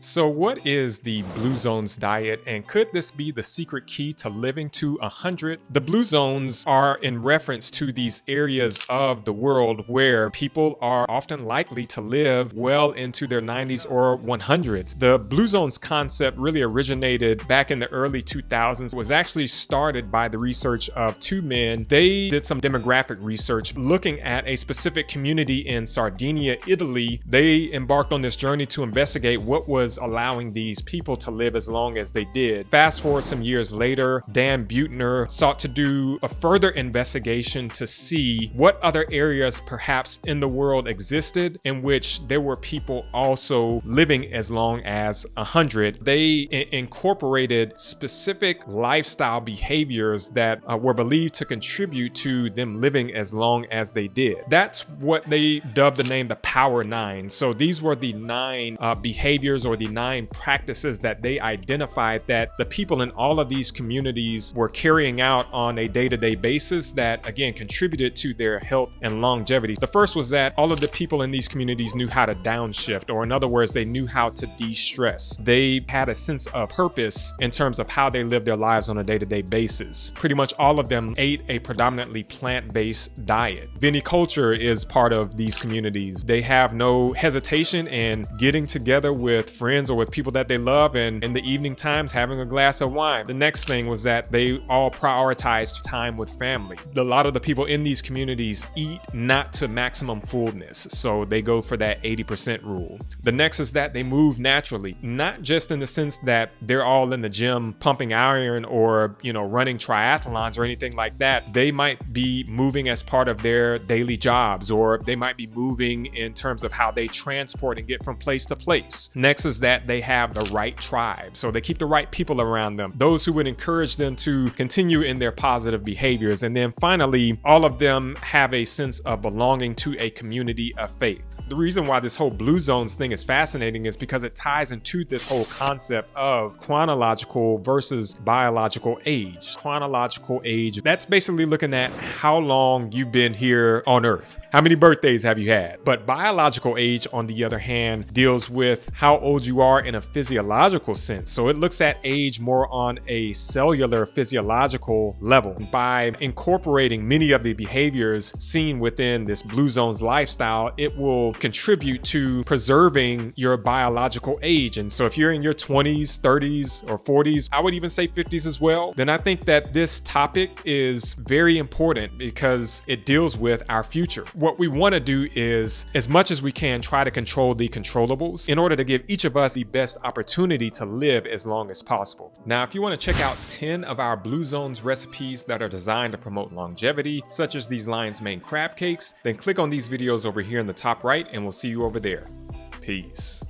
So what is the Blue Zones diet, and could this be the secret key to living to 100? The Blue Zones are in reference to these areas of the world where people are often likely to live well into their 90s or 100s. The Blue Zones concept really originated back in the early 2000s. It was actually started by the research of two men. They did some demographic research looking at a specific community in Sardinia, Italy. They embarked on this journey to investigate what was allowing these people to live as long as they did. Fast forward some years later, Dan Buettner sought to do a further investigation to see what other areas perhaps in the world existed in which there were people also living as long as 100. They incorporated specific lifestyle behaviors that were believed to contribute to them living as long as they did. That's what they dubbed the name the Power Nine. So these were the nine behaviors or the nine practices that they identified that the people in all of these communities were carrying out on a day-to-day basis that again contributed to their health and longevity. The first was that all of the people in these communities knew how to downshift, or in other words, they knew how to de-stress. They had a sense of purpose in terms of how they lived their lives on a day-to-day basis. Pretty much all of them ate a predominantly plant-based diet. Viniculture is part of these communities. They have no hesitation in getting together with friends or with people that they love, and in the evening times having a glass of wine. The next thing was that they all prioritized time with family. A lot of the people in these communities eat not to maximum fullness, so they go for that 80% rule. The next is that they move naturally, not just in the sense that they're all in the gym pumping iron or running triathlons or anything like that. They might be moving as part of their daily jobs, or they might be moving in terms of how they transport and get from place to place. Next is that they have the right tribe, so they keep the right people around them, those who would encourage them to continue in their positive behaviors. And then finally, all of them have a sense of belonging to a community of faith. The reason why this whole Blue Zones thing is fascinating is because it ties into this whole concept of chronological versus biological age. Chronological age, that's basically looking at how long you've been here on Earth. How many birthdays have you had? But biological age, on the other hand, deals with how old you are in a physiological sense. So it looks at age more on a cellular physiological level. By incorporating many of the behaviors seen within this Blue Zones lifestyle, it will contribute to preserving your biological age. And so if you're in your 20s, 30s, or 40s, I would even say 50s as well, then I think that this topic is very important because it deals with our future. What we want to do is, as much as we can, try to control the controllables in order to give each of us the best opportunity to live as long as possible. Now, if you want to check out 10 of our Blue Zones recipes that are designed to promote longevity, such as these lion's mane crab cakes, then click on these videos over here in the top right and we'll see you over there. Peace.